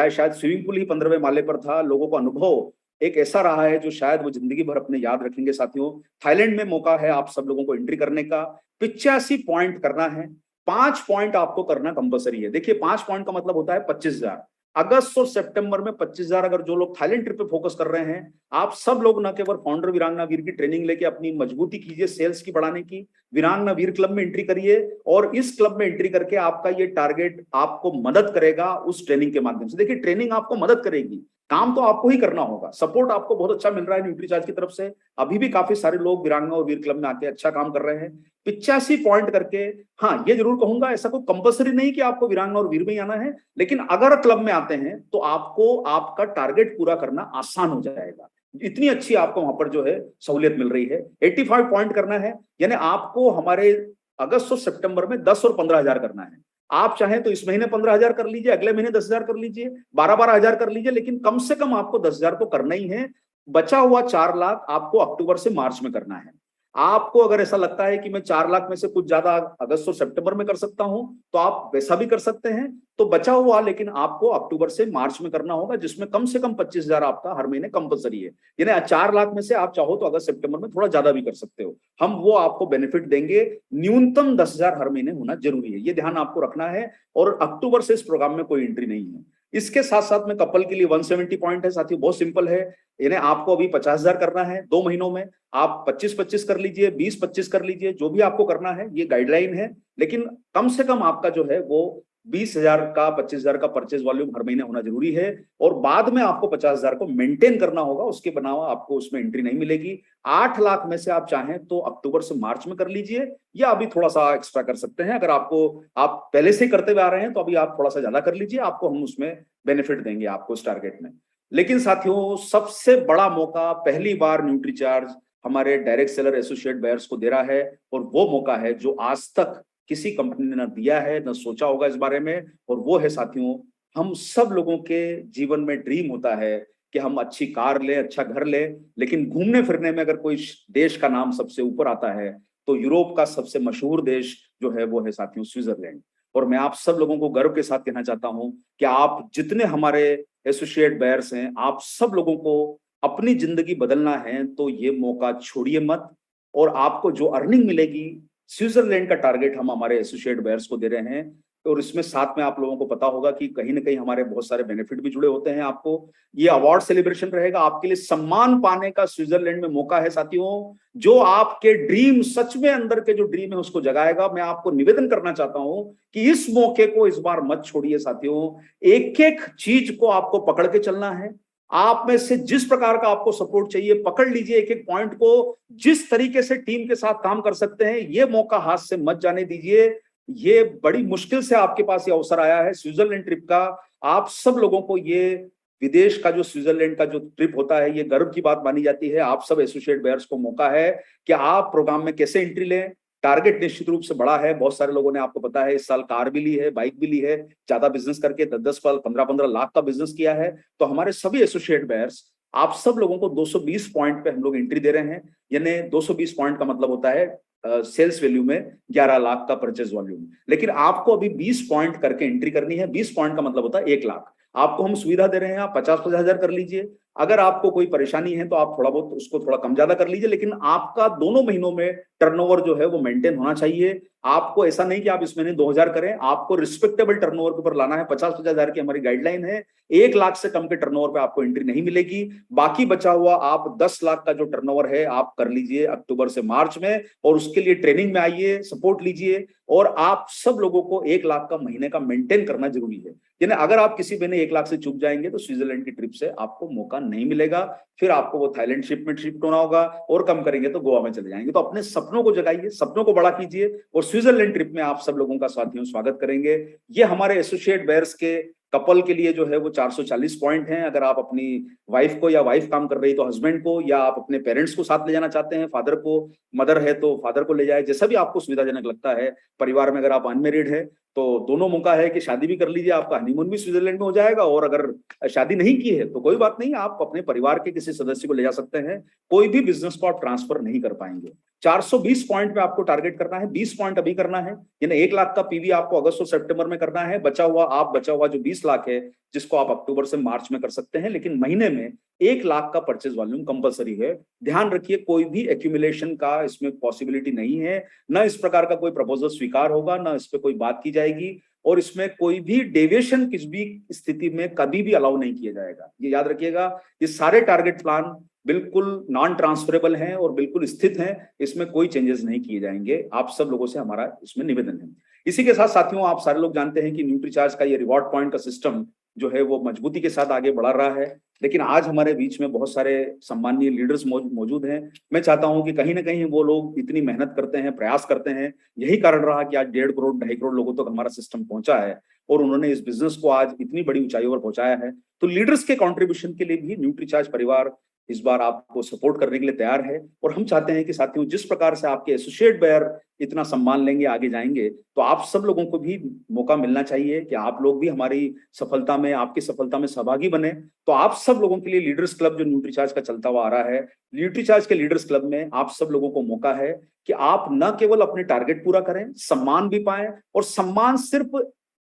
शायद स्विमिंग पूल ही 15वें माले पर था। लोगों का अनुभव एक ऐसा रहा है जो शायद वो जिंदगी भर अपने याद रखेंगे। साथियों, थाईलैंड में मौका है आप सब लोगों को एंट्री करने का। 85 पॉइंट करना है, 5 पॉइंट आपको करना कंपलसरी है। देखिए 5 पॉइंट का मतलब होता है 25,000। अगस्त और सितंबर में 25,000 अगर जो लोग थाईलैंड ट्रिप पे फोकस कर रहे हैं, आप सब लोग न केवल फाउंडर वीरांगना वीर की ट्रेनिंग लेके अपनी मजबूती कीजिए सेल्स की बढ़ाने की, वीरांगना वीर क्लब में एंट्री करिए और इस क्लब में एंट्री करके आपका ये टारगेट आपको मदद करेगा उस ट्रेनिंग के माध्यम से। देखिए ट्रेनिंग आपको मदद करेगी, काम तो आपको ही करना होगा। सपोर्ट आपको बहुत अच्छा मिल रहा है न्यूट्रीचार्ज की तरफ से, अभी भी काफी सारे लोग वीरांगना और वीर क्लब में आके अच्छा काम कर रहे हैं 85 पॉइंट करके। हाँ ये जरूर कहूंगा, ऐसा कोई कंपलसरी नहीं कि आपको वीरांगना और वीर में ही आना है, लेकिन अगर क्लब में आते हैं तो आपको आपका टारगेट पूरा करना आसान हो जाएगा। इतनी अच्छी आपको वहां पर जो है सहूलियत मिल रही है। 85 पॉइंट करना है, यानी आपको हमारे अगस्त और सितंबर में 10 और 15,000 करना है। आप चाहें तो इस महीने 15,000 कर लीजिए, अगले महीने 10,000 कर लीजिए, 12,000 कर लीजिए, लेकिन कम से कम आपको 10,000 तो करना ही है। बचा हुआ 4 लाख आपको अक्टूबर से मार्च में करना है। आपको अगर ऐसा लगता है कि मैं 4 लाख में से कुछ ज्यादा अगस्त और सितंबर में कर सकता हूं तो आप वैसा भी कर सकते हैं। तो बचा हुआ लेकिन आपको अक्टूबर से मार्च में करना होगा, जिसमें कम से कम 25,000 आपका हर महीने कंपलसरी है। यानी 4 लाख में से आप चाहो तो अगस्त सितंबर में थोड़ा ज्यादा भी कर सकते हो, हम वो आपको बेनिफिट देंगे। न्यूनतम 10,000 हर महीने होना जरूरी है, ये ध्यान आपको रखना है। और अक्टूबर से इस प्रोग्राम में कोई एंट्री नहीं है। इसके साथ साथ में कपल के लिए 170 पॉइंट है साथियों, बहुत सिंपल है। यानी आपको अभी 50,000 करना है 2 महीनों में, आप 25-25 कर लीजिए, 20-25 कर लीजिए, जो भी आपको करना है, ये गाइडलाइन है। लेकिन कम से कम आपका जो है वो 20,000 का 25,000 का परचेज वॉल्यूम हर महीने होना जरूरी है। और बाद में आपको 50,000 को मेंटेन करना होगा, उसके बनावा आपको उसमें एंट्री नहीं मिलेगी। 8 लाख में से आप चाहें तो अक्टूबर से मार्च में कर लीजिए, या अभी थोड़ा सा एक्स्ट्रा कर सकते हैं। अगर आपको आप पहले से ही करते हुए आ रहे हैं तो अभी आप थोड़ा सा ज्यादा कर लीजिए, आपको हम उसमें बेनिफिट देंगे आपको उस टारगेट में। लेकिन साथियों सबसे बड़ा मौका पहली बार न्यूट्रीचार्ज हमारे डायरेक्ट सेलर एसोसिएट बेयर्स को दे रहा है, और वो मौका है जो आज तक किसी कंपनी ने ना दिया है ना सोचा होगा इस बारे में। और वो है साथियों, हम सब लोगों के जीवन में ड्रीम होता है कि हम अच्छी कार ले, अच्छा घर ले, लेकिन घूमने फिरने में अगर कोई देश का नाम सबसे ऊपर आता है तो यूरोप का सबसे मशहूर देश जो है वो है साथियों स्विट्जरलैंड। और मैं आप सब लोगों को गर्व के साथ कहना चाहता हूं कि आप जितने हमारे एसोसिएट बेयर्स हैं, आप सब लोगों को अपनी जिंदगी बदलना है तो ये मौका छोड़िए मत। और आपको जो अर्निंग मिलेगी, स्विट्जरलैंड का टारगेट हम हमारे एसोसिएट बेयर्स को दे रहे हैं। और इसमें साथ में आप लोगों को पता होगा कि कहीं ना कहीं हमारे बहुत सारे बेनिफिट भी जुड़े होते हैं। आपको ये अवार्ड सेलिब्रेशन रहेगा, आपके लिए सम्मान पाने का स्विट्जरलैंड में मौका है साथियों, जो आपके ड्रीम, सच में अंदर के जो ड्रीम है उसको जगाएगा। मैं आपको निवेदन करना चाहता हूं कि इस मौके को इस बार मत छोड़िए साथियों। एक एक चीज को आपको पकड़ के चलना है। आप में से जिस प्रकार का आपको सपोर्ट चाहिए पकड़ लीजिए एक एक पॉइंट को, जिस तरीके से टीम के साथ काम कर सकते हैं ये मौका हाथ से मत जाने दीजिए। ये बड़ी मुश्किल से आपके पास ये अवसर आया है स्विट्जरलैंड ट्रिप का। आप सब लोगों को ये विदेश का जो स्विट्जरलैंड का जो ट्रिप होता है ये गर्व की बात मानी जाती है। आप सब एसोसिएट बेयर्स को मौका है कि आप प्रोग्राम में कैसे एंट्री लें। टारगेट निश्चित रूप से बड़ा है। बहुत सारे लोगों ने, आपको पता है, इस साल कार भी ली है, बाइक भी ली है, ज्यादा बिजनेस करके 10-10, 15-15 लाख का बिजनेस किया है। तो हमारे सभी एसोसिएट बेयर्स, आप सब लोगों को 220 पॉइंट पे हम लोग एंट्री दे रहे हैं। यानी 220 पॉइंट का मतलब होता है सेल्स वैल्यू में 11 लाख का परचेज वॉल्यूम। लेकिन आपको अभी 20 पॉइंट करके एंट्री करनी है। 20 पॉइंट का मतलब होता है 1 लाख। आपको हम सुविधा दे रहे हैं, आप 50-50 हजार कर लीजिए। अगर आपको कोई परेशानी है तो आप थोड़ा बहुत उसको थोड़ा कम ज्यादा कर लीजिए, लेकिन आपका दोनों महीनों में टर्नओवर जो है वो मेंटेन होना चाहिए। आपको ऐसा नहीं कि आप इस महीने 2000 करें, आपको रिस्पेक्टेबल टर्नओवर के ऊपर लाना है। 50-50 हजार की हमारी गाइडलाइन है। 1 लाख से कम के टर्नओवर पे आपको एंट्री नहीं मिलेगी। बाकी बचा हुआ आप 10 लाख का जो टर्नओवर है आप कर लीजिए अक्टूबर से मार्च में, और उसके लिए ट्रेनिंग में आइए, सपोर्ट लीजिए। और आप सब लोगों को 1 लाख का महीने का मेंटेन करना जरूरी है। यानी अगर आप किसी महीने 1 लाख से चूक जाएंगे तो स्विट्जरलैंड की ट्रिप से आपको मौका नहीं मिलेगा। फिर आपको वो थाईलैंड शिप में शिफ्ट होना होगा, और कम करेंगे तो गोवा में चले जाएंगे। तो अपने सपनों को जगाइए, सपनों को बड़ा कीजिए, और स्विट्जरलैंड ट्रिप में आप सब लोगों का साथियों स्वागत करेंगे। ये हमारे एसोसिएट बेयर्स के कपल के लिए जो है वो 440 पॉइंट हैं। अगर आप अपनी वाइफ को, या वाइफ काम कर रही तो हस्बैंड को, या आप अपने पेरेंट्स को साथ ले जाना चाहते हैं, फादर को, मदर है तो फादर को ले जाए, जैसा भी आपको सुविधाजनक लगता है। परिवार में अगर आप अनमेरिड है तो दोनों मौका है कि शादी भी कर लीजिए, आपका हनीमून भी स्विट्जरलैंड में हो जाएगा। और अगर शादी नहीं की है तो कोई बात नहीं, आप अपने परिवार के किसी सदस्य को ले जा सकते हैं। कोई भी बिजनेस को आप ट्रांसफर नहीं कर पाएंगे। 420 पॉइंट पे आपको टारगेट करना है, 20 पॉइंट अभी करना है। यानी 1 लाख का पीवी आपको अगस्त और सितंबर में करना है। बचा हुआ जो 20 लाख है, जिसको आप अक्टूबर से मार्च में कर सकते हैं। लेकिन महीने में 1 लाख का परचेज वॉल्यूम कंपलसरी है। ध्यान रखिए, कोई भी एक्यूमुलेशन का इसमें पॉसिबिलिटी नहीं है। ना इस प्रकार का कोई प्रपोजल स्वीकार होगा, ना इस पे कोई बात की जाएगी, और इसमें कोई भी डेविएशन किसी भी स्थिति में कभी भी अलाउ नहीं किया जाएगा। ये याद रखिएगा। ये सारे टारगेट प्लान बिल्कुल नॉन ट्रांसफरेबल हैं और बिल्कुल स्थित हैं। इसमें कोई चेंजेस नहीं किए जाएंगे। आप सब लोगों से हमारा इसमें निवेदन है। इसी के साथ साथियों, आप सारे लोग जानते हैं कि न्यूट्रीचार्ज का ये रिवॉर्ड पॉइंट का सिस्टम जो है वो मजबूती के साथ आगे बढ़ा रहा है। लेकिन आज हमारे बीच में बहुत सारे सम्माननीय लीडर्स मौजूद हैं। मैं चाहता हूं कि कहीं ना कहीं वो लोग इतनी मेहनत करते हैं, प्रयास करते हैं। यही कारण रहा कि आज 1.5 करोड़ 2.5 करोड़ लोगों तक हमारा सिस्टम पहुंचा है, और उन्होंने इस बिजनेस को आज इतनी बड़ी ऊंचाइयों पर पहुंचाया है। तो लीडर्स के कंट्रीब्यूशन के लिए भी न्यूट्रीचार्ज परिवार इस बार आपको सपोर्ट करने के लिए तैयार है। और हम चाहते हैं कि साथियों, जिस प्रकार से आपके एसोसिएट बेयर इतना सम्मान लेंगे, आगे जाएंगे, तो आप सब लोगों को भी मौका मिलना चाहिए कि आप लोग भी हमारी सफलता में, आपकी सफलता में सहभागी बने। तो आप सब लोगों के लिए लीडर्स क्लब जो न्यूट्रीचार्ज का चलता हुआ आ रहा है, न्यूट्रीचार्ज के लीडर्स क्लब में आप सब लोगों को मौका है कि आप न केवल अपने टारगेट पूरा करें, सम्मान भी पाएं। और सम्मान सिर्फ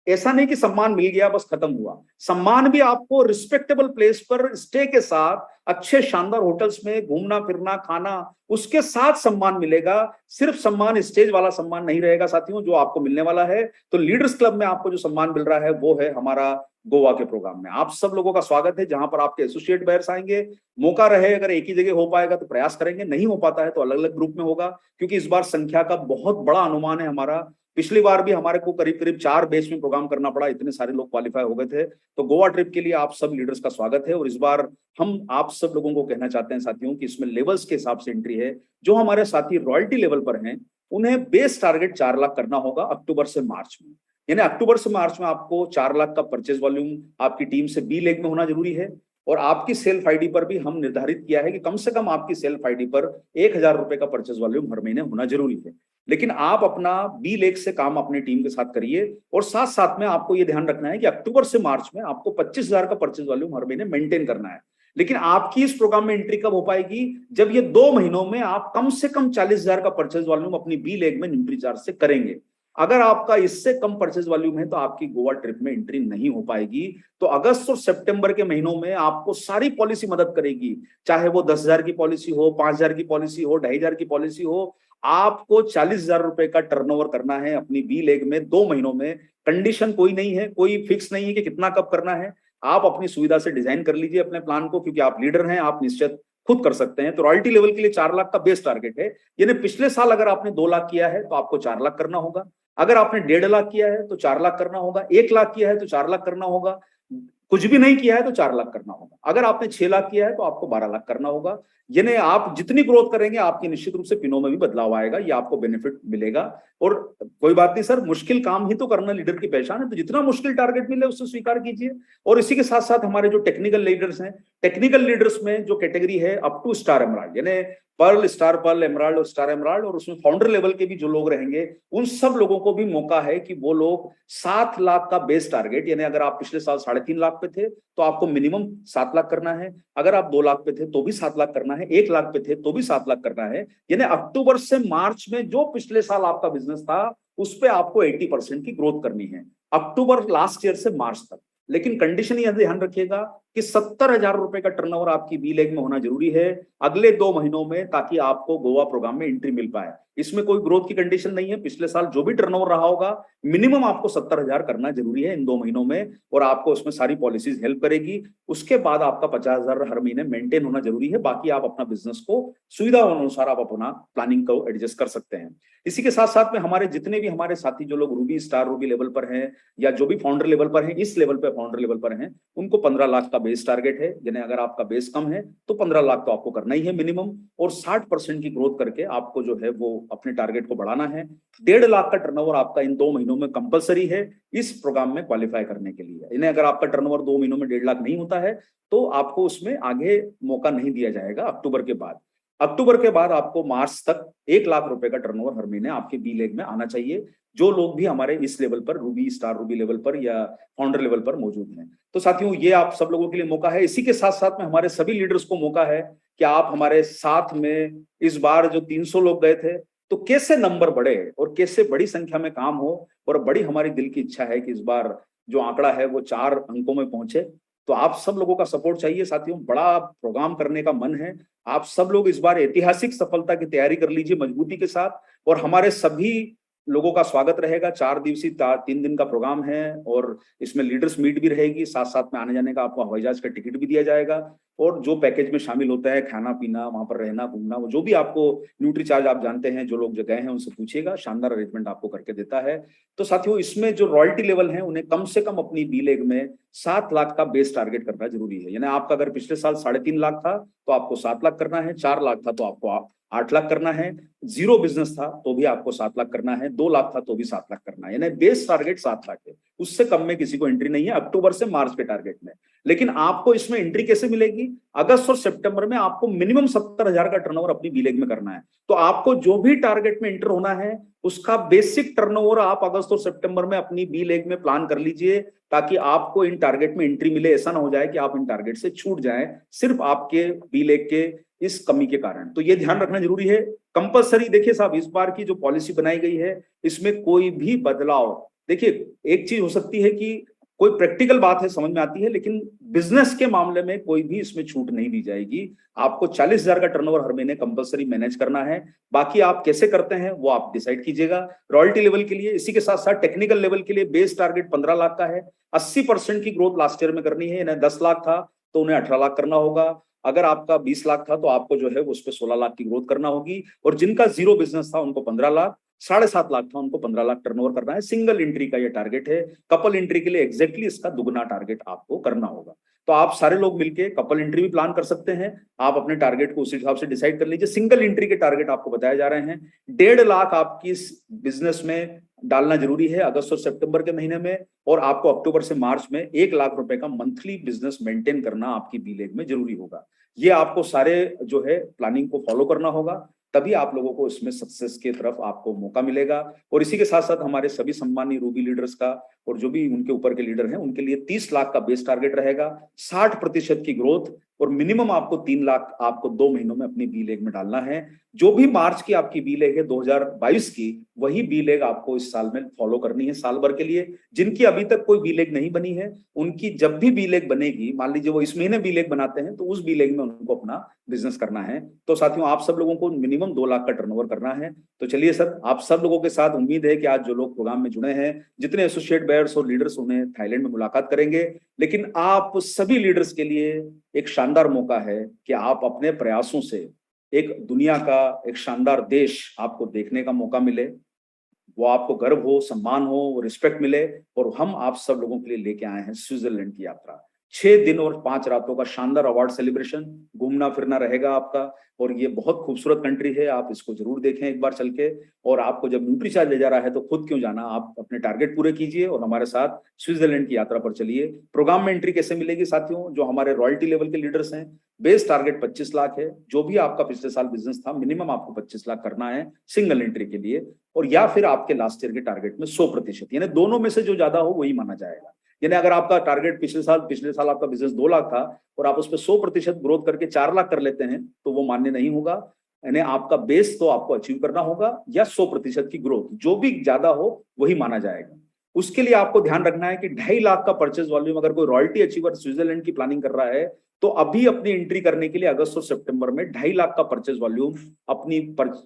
ऐसा नहीं कि सम्मान मिल गया बस खत्म हुआ। सम्मान भी आपको रिस्पेक्टेबल प्लेस पर स्टे के साथ, अच्छे शानदार होटल्स में घूमना फिरना खाना, उसके साथ सम्मान मिलेगा। सिर्फ सम्मान स्टेज वाला सम्मान नहीं रहेगा साथियों जो आपको मिलने वाला है। तो लीडर्स क्लब में आपको जो सम्मान मिल रहा है वो है हमारा गोवा के प्रोग्राम में। आप सब लोगों का स्वागत है, जहां पर आपके एसोसिएट बेयर्स आएंगे। मौका रहे, अगर एक ही जगह हो पाएगा तो प्रयास करेंगे, नहीं हो पाता है तो अलग अलग ग्रुप में होगा, क्योंकि इस बार संख्या का बहुत बड़ा अनुमान है हमारा। पिछली बार भी हमारे को करीब करीब 4 बैच में प्रोग्राम करना पड़ा, इतने सारे लोग क्वालिफाई हो गए थे। तो गोवा ट्रिप के लिए आप सब लीडर्स का स्वागत है। और इस बार हम आप सब लोगों को कहना चाहते हैं साथियों कि इसमें लेवल्स के हिसाब से एंट्री है। जो हमारे साथी रॉयल्टी लेवल पर हैं उन्हें बेस टारगेट 4 लाख करना होगा अक्टूबर से मार्च में। यानी अक्टूबर से मार्च में आपको 4 लाख का परचेज वॉल्यूम आपकी टीम से बी लेग में होना जरूरी है। और आपकी सेल्फ आईडी पर भी हम निर्धारित किया है कि कम से कम आपकी सेल्फ आईडी पर 1000 रुपए का परचेज वॉल्यूम हर महीने होना जरूरी है। लेकिन आप अपना बी लेग से काम अपनी टीम के साथ करिए। और साथ साथ में आपको ये ध्यान रखना है कि अक्टूबर से मार्च में आपको 25,000 का परचेज वॉल्यूम हर महीने मेंटेन करना है। लेकिन आपकी इस प्रोग्राम में एंट्री कब हो पाएगी? जब ये 2 महीनों में आप कम से कम 40,000 का परचेज वॉल्यूम अपनी बी लेग में न्यूट्रीचार्ज से करेंगे। अगर आपका इससे कम परचेज वॉल्यूम है तो आपकी गोवा ट्रिप में एंट्री नहीं हो पाएगी। तो अगस्त और सितंबर के महीनों में आपको सारी पॉलिसी मदद करेगी, चाहे वो 10,000 की पॉलिसी हो, 5,000 की पॉलिसी हो, 2,500 की पॉलिसी हो। आपको 40,000 रुपए का टर्नओवर करना है अपनी बी लेग में 2 महीनों में। कंडीशन कोई नहीं है, कोई फिक्स नहीं है कि कितना कब करना है। आप अपनी सुविधा से डिजाइन कर लीजिए अपने प्लान को, क्योंकि आप लीडर हैं, आप निश्चित खुद कर सकते हैं। तो रॉयल्टी लेवल के लिए 4 लाख का बेस टारगेट है। यानी पिछले साल अगर आपने 2 लाख किया है तो आपको 4 लाख करना होगा। अगर आपने 1.5 लाख किया है तो 4 लाख करना होगा। 1 लाख किया है तो 4 लाख करना होगा। कुछ भी नहीं किया है तो 4 लाख करना होगा। अगर आपने 6 लाख किया है तो आपको 12 लाख करना होगा। यानी आप जितनी ग्रोथ करेंगे आपकी निश्चित रूप से पिनों में भी बदलाव आएगा, ये आपको बेनिफिट मिलेगा। और कोई बात नहीं सर, मुश्किल काम ही तो करना लीडर की पहचान है, तो जितना मुश्किल टारगेट मिले उससे स्वीकार कीजिए। और इसी के साथ साथ हमारे जो टेक्निकल लीडर्स हैं, टेक्निकल लीडर्स में जो कैटेगरी है अप टू स्टार एमराल्ड, यानी पर्ल, स्टार पर्ल, एमराल्ड और स्टार एमराल्ड, और उसमें फाउंडर लेवल के भी जो लोग रहेंगे, उन सब लोगों को भी मौका है कि वो लोग 7 लाख का बेस टारगेट, यानी अगर आप पिछले साल 3.5 लाख पे थे तो आपको मिनिमम 7 लाख करना है। अगर आप 2 लाख पे थे तो भी 7 लाख करना है। 1 लाख पे थे तो भी 7 लाख करना है। यानी अक्टूबर से मार्च में जो पिछले साल आपका बिजनेस था उस पे आपको 80% की ग्रोथ करनी है, अक्टूबर लास्ट ईयर से मार्च तक। लेकिन कंडीशन यह ध्यान रखिएगा कि 70,000 रुपए का टर्नओवर आपकी बी लेग में होना जरूरी है अगले 2 महीनों में, ताकि आपको गोवा प्रोग्राम में एंट्री मिल पाए। इसमें कोई ग्रोथ की कंडीशन नहीं है। पिछले साल जो भी टर्नओवर रहा होगा मिनिमम आपको 70,000 करना जरूरी है इन 2 महीनों में, और आपको उसमें सारी पॉलिसीज हेल्प करेगी। उसके बाद आपका 50,000 हर महीने मेंटेन होना जरूरी है। बाकी आप अपना बिजनेस को सुविधा अनुसार आप अपना प्लानिंग को एडजस्ट कर सकते हैं। इसी के साथ साथ में हमारे जितने भी हमारे साथी जो लोग रूबी, स्टार रूबी लेवल पर हैं, या जो भी फाउंडर लेवल पर हैं, इस लेवल पे फाउंडर लेवल पर हैं, उनको 15 लाख का बेस टारगेट है। यानी अगर आपका बेस कम है तो 15 लाख तो आपको करना ही है मिनिमम, और 60% की ग्रोथ करके आपको जो है वो अपने टारगेट को बढ़ाना है। 1.5 लाख का टर्नओवर आपका इन 2 महीनों में कंपलसरी है इस प्रोग्राम में क्वालिफाई करने के लिए। इन्हें अगर आपका टर्नओवर 2 महीनों में 1.5 लाख नहीं होता है तो आपको उसमें आगे मौका नहीं दिया जाएगा अक्टूबर के बाद। अक्टूबर के बाद आपको मार्च तक 1 लाख रुपए का टर्नओवर हर महीने आपके बी लेग में आना चाहिए, जो लोग भी हमारे इस लेवल पर, रूबी, स्टार रूबी लेवल पर या फाउंडर लेवल पर मौजूद हैं। तो साथियों, ये आप सब लोगों के लिए मौका है। इसी के साथ साथ में हमारे सभी लीडर्स को मौका है कि आप हमारे साथ में, इस बार जो 300 लोग गए थे, तो कैसे नंबर बढ़े और कैसे बड़ी संख्या में काम हो, और बड़ी हमारी दिल की इच्छा है कि इस बार जो आंकड़ा है वो 4 अंकों में पहुंचे। तो आप सब लोगों का सपोर्ट चाहिए साथियों, बड़ा प्रोग्राम करने का मन है। आप सब लोग इस बार ऐतिहासिक सफलता की तैयारी कर लीजिए मजबूती के साथ, और हमारे सभी लोगों का स्वागत रहेगा। 4 दिवसीय 3 दिन का प्रोग्राम है, और इसमें लीडर्स मीट भी रहेगी, साथ साथ में आने जाने का आपको हवाई जहाज का टिकट भी दिया जाएगा, और जो पैकेज में शामिल होता है खाना पीना, वहां पर रहना घूमना, वो जो भी आपको न्यूट्री चार्ज, आप जानते हैं, जो लोग गए हैं उनसे पूछिएगा, शानदार अरेंजमेंट आपको करके देता है। तो साथियों, इसमें जो रॉयल्टी लेवल है उन्हें कम से कम अपनी बी लेग में 7 लाख का बेस टारगेट करना जरूरी है। यानी आपका अगर पिछले साल 3.5 लाख था तो आपको 7 लाख करना है, 4 लाख था तो आपको 8 लाख करना है, 0 बिजनेस था तो भी आपको 7 लाख करना है, 2 लाख था तो भी 7 लाख करना है। यानी बेस टारगेट 7 लाख है, उससे कम में किसी को एंट्री नहीं है अक्टूबर से मार्च के टारगेट में। लेकिन आपको इसमें एंट्री कैसे मिलेगी? अगस्त और सितंबर में आपको मिनिमम 70,000 का टर्नओवर अपनी बी लेग में करना है। तो आपको जो भी टारगेट में एंटर होना है उसका बेसिक टर्नओवर आप अगस्त और सितंबर में अपनी बी लेग में प्लान कर लीजिए, ताकि आपको इन टारगेट में एंट्री मिले। ऐसा ना हो जाए कि आप इन टारगेट से छूट जाएं सिर्फ आपके बी लेग के इस कमी के कारण। तो ये ध्यान रखना जरूरी है। कंपलसरी, देखिए साहब, इस बार की जो पॉलिसी बनाई गई है इसमें कोई भी बदलाव, देखिए एक चीज हो सकती है कि कोई प्रैक्टिकल बात है, समझ में आती है, लेकिन बिजनेस के मामले में कोई भी इसमें छूट नहीं दी जाएगी। आपको 40,000 का टर्नओवर हर महीने कंपलसरी मैनेज करना है। बाकी आप कैसे करते हैं वो आप डिसाइड कीजिएगा रॉयल्टी लेवल के लिए। इसी के साथ साथ टेक्निकल लेवल के लिए बेस टारगेट 15 लाख का है। 80% की ग्रोथ लास्ट ईयर में करनी है। इन्हें 10 लाख था तो उन्हें 18 लाख करना होगा। अगर आपका 20 लाख था तो आपको जो है उस पर 16 लाख की ग्रोथ करना होगी, और जिनका 0 बिजनेस था उनको 15 लाख, 7.5 लाख था उनको 15 लाख टर्नओवर करना है। सिंगल एंट्री का ये टारगेट है। कपल एंट्री के लिए एग्जैक्टली इसका दुगना टारगेट आपको करना होगा। तो आप सारे लोग मिलके कपल एंट्री भी प्लान कर सकते हैं। आप अपने टारगेट को उस हिसाब से डिसाइड कर लीजिए। सिंगल एंट्री के टारगेट आपको बताए जा रहे हैं। 1.5 लाख आपकी इस बिजनेस में डालना जरूरी है अगस्त और सितंबर के महीने में, और आपको अक्टूबर से मार्च में 1 लाख रुपए का मंथली बिजनेस मेंटेन करना आपकी बी लेग में जरूरी होगा। ये आपको सारे जो है प्लानिंग को फॉलो करना होगा, तभी आप लोगों को इसमें सक्सेस की तरफ आपको मौका मिलेगा। और इसी के साथ साथ हमारे सभी सम्मानीय रूबी लीडर्स का और जो भी उनके ऊपर के लीडर हैं उनके लिए 30 लाख का बेस टारगेट रहेगा, 60% की ग्रोथ और मिनिमम आपको 3 लाख आपको 2 महीनों में अपनी बी लेग में डालना है। जो भी मार्च की आपकी बी लेग है 2022 की, वही बी लेग आपको इस साल में फॉलो करनी है साल भर के लिए। जिनकी अभी तक कोई बी लेग नहीं बनी है, उनकी जब भी बी लेग बनेगी, मान लीजिए वो इस महीने बी लेग बनाते हैं, तो उस बी लेग में उनको अपना बिजनेस करना है। तो साथियों, आप सब लोगों को मिनिमम 2 लाख का टर्नओवर करना है। तो चलिए सर, आप सब लोगों के साथ उम्मीद है कि आज जो लोग प्रोग्राम में जुड़े हैं, जितने एसोसिएट बायर्स और लीडर्स, उन्हें थाईलैंड में मुलाकात करेंगे। लेकिन आप सभी लीडर्स के लिए एक शानदार मौका है कि आप अपने प्रयासों से एक दुनिया का एक शानदार देश आपको देखने का मौका मिले, वो आपको गर्व हो, सम्मान हो, वो रिस्पेक्ट मिले। और हम आप सब लोगों के लिए लेके आए हैं स्विट्जरलैंड की यात्रा। 6 दिन और 5 रातों का शानदार अवार्ड सेलिब्रेशन, घूमना फिरना रहेगा आपका। और ये बहुत खूबसूरत कंट्री है, आप इसको जरूर देखें एक बार चल के। और आपको जब न्यूट्रीचार्ज ले जा रहा है तो खुद क्यों जाना, आप अपने टारगेट पूरे कीजिए और हमारे साथ स्विट्जरलैंड की यात्रा पर चलिए। प्रोग्राम में एंट्री कैसे मिलेगी साथियों? जो हमारे रॉयल्टी लेवल के लीडर्स हैं, बेस टारगेट 25 लाख है। जो भी आपका पिछले साल बिजनेस था, मिनिमम आपको 25 लाख करना है सिंगल एंट्री के लिए। और या फिर आपके लास्ट ईयर के टारगेट में 100%, यानी दोनों में से जो ज्यादा हो वही माना जाएगा। यानी अगर आपका टारगेट पिछले साल आपका बिजनेस 2 लाख था और आप उस पर 100% ग्रोथ करके 4 लाख कर लेते हैं, तो वो मान्य नहीं होगा। यानी आपका बेस तो आपको अचीव करना होगा या 100% की ग्रोथ, जो भी ज्यादा हो वही माना जाएगा। उसके लिए आपको ध्यान रखना है कि 2.5 लाख का परचेज वॉल्यूम अगर कोई रॉयल्टी अचीवर स्विट्जरलैंड की प्लानिंग कर रहा है, तो अभी अपनी एंट्री करने के लिए अगस्त और सितंबर में 2.5 लाख का परचेज वॉल्यूम अपनी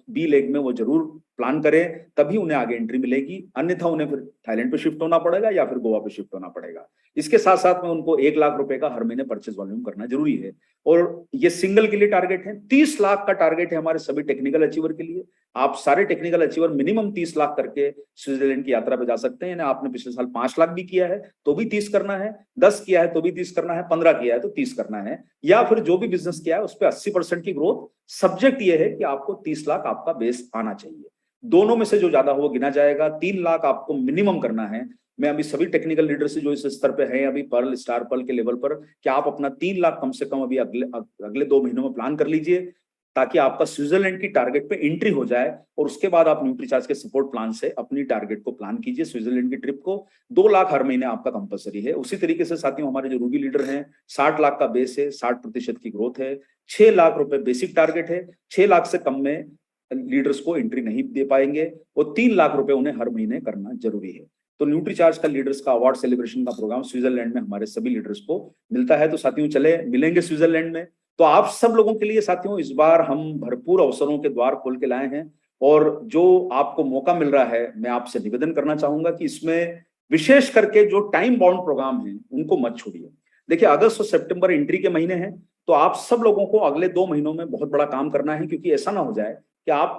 बी लेग में वो जरूर प्लान करें, तभी उन्हें आगे एंट्री मिलेगी। अन्यथा उन्हें फिर थाईलैंड पे शिफ्ट होना पड़ेगा या फिर गोवा पे शिफ्ट होना पड़ेगा। इसके साथ साथ में उनको 1 लाख रुपए का हर महीने परचेज वॉल्यूम करना जरूरी है। और ये सिंगल के लिए टारगेट है। 30 लाख का टारगेट है हमारे सभी टेक्निकल अचीवर के लिए। आप सारे टेक्निकल अचीवर मिनिमम 30 लाख करके स्विट्जरलैंड की यात्रा पे जा सकते हैं। आपने पिछले साल 5 लाख भी किया है तो भी 30 करना है, 10 किया है तो भी 30 करना है, 15 किया है तो 30 करना है, या फिर जो भी बिजनेस किया है उस पर 80% की ग्रोथ। सब्जेक्ट ये है कि आपको 30 लाख आपका बेस आना चाहिए। दोनों में से जो ज्यादा हो वो गिना जाएगा। 3 लाख आपको मिनिमम करना है। मैं अभी सभी टेक्निकल लीडर से जो इस स्तर पे हैं अभी पर्ल, स्टार पर्ल के लेवल पर, कि आप अपना 3 लाख कम से कम अभी अगले 2 महीनों में प्लान कर लीजिए, ताकि आपका स्विट्जरलैंड की टारगेट पे एंट्री हो जाए। और उसके बाद आप न्यूट्रीचार्ज के सपोर्ट प्लान से अपनी टारगेट को प्लान कीजिए। स्विट्जरलैंड की ट्रिप को 2 लाख हर महीने आपका कंपलसरी है। उसी तरीके से साथियों, हमारे जो रूबी लीडर हैं, 60 लाख का बेस है, 60% की ग्रोथ है, 6 लाख रुपए बेसिक टारगेट है। 6 लाख से कम में लीडर्स को एंट्री नहीं दे पाएंगे और 3 लाख रुपए उन्हें हर महीने करना जरूरी है। तो न्यूट्रीचार्ज का लीडर्स का अवार्ड सेलिब्रेशन का प्रोग्राम स्विट्जरलैंड में हमारे सभी लीडर्स को मिलता है। तो साथियों, चले मिलेंगे स्विट्जरलैंड में। तो आप सब लोगों के लिए साथियों, इस बार हम भरपूर अवसरों के द्वार खोल के लाए हैं। और जो आपको मौका मिल रहा है, मैं आपसे निवेदन करना चाहूंगा कि इसमें विशेष करके जो टाइम बाउंड प्रोग्राम है उनको मत छोड़िए। देखिए, अगस्त और सितंबर एंट्री के महीने हैं, तो आप सब लोगों को अगले 2 महीनों में बहुत बड़ा काम करना है। क्योंकि ऐसा ना हो जाए कि आप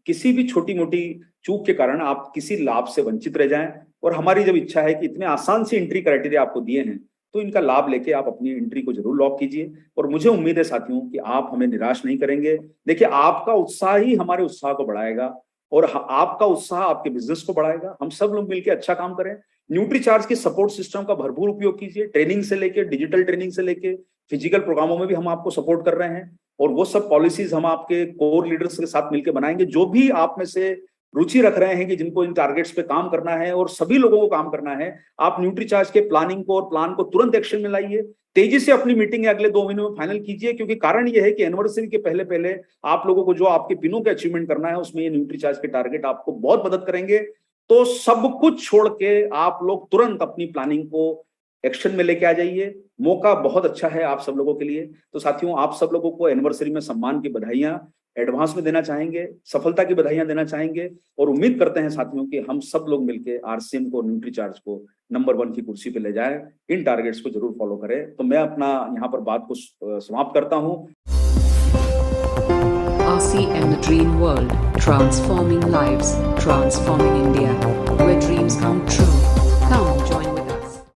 किसी भी छोटी मोटी चूक के कारण आप किसी लाभ से वंचित रह जाएं। और हमारी जब इच्छा है कि इतने आसान से एंट्री क्राइटेरिया आपको दिए हैं, तो इनका लाभ लेके आप अपनी एंट्री को जरूर लॉक कीजिए। और मुझे उम्मीद है साथियों कि आप हमें निराश नहीं करेंगे। देखिए, आपका उत्साह ही हमारे उत्साह को बढ़ाएगा और आपका उत्साह आपके बिजनेस को बढ़ाएगा। हम सब लोग मिलकर अच्छा काम करें। न्यूट्रीचार्ज के सपोर्ट सिस्टम का भरपूर उपयोग कीजिए। ट्रेनिंग से लेके, डिजिटल ट्रेनिंग से लेके, फिजिकल प्रोग्रामों में भी हम आपको सपोर्ट कर रहे हैं। और वो सब पॉलिसीज हम आपके कोर लीडर्स के साथ मिलकर बनाएंगे। जो भी आप में से रुचि रख रहे हैं कि जिनको इन टारगेट्स पे काम करना है, और सभी लोगों को काम करना है, आप न्यूट्रीचार्ज के प्लानिंग को और प्लान को तुरंत एक्शन में लाइए। तेजी से अपनी मीटिंग अगले 2 महीनों में फाइनल कीजिए। क्योंकि कारण यह है कि एनिवर्सरी के पहले पहले आप लोगों को जो आपके पिनों के अचीवमेंट करना है, उसमें ये न्यूट्रीचार्ज के टारगेट आपको बहुत मदद करेंगे। तो सब कुछ छोड़ के आप लोग तुरंत अपनी प्लानिंग को एक्शन में लेके आ जाइए। मौका बहुत अच्छा है आप सब लोगों के लिए। तो साथियों, आप सब लोगों को एनिवर्सरी में सम्मान की बधाइयां एडवांस में देना चाहेंगे, सफलता की बधाइयां देना चाहेंगे। और उम्मीद करते हैं साथियों कि हम सब लोग मिलकर आरसीएम को, न्यूट्रीचार्ज को नंबर 1 की कुर्सी पे ले जाएं। इन टारगेट्स को जरूर फॉलो करें। तो मैं अपना यहाँ पर बात को समाप्त करता हूँ। RCM, the dream world, transforming lives, transforming India, where dreams come true. Come join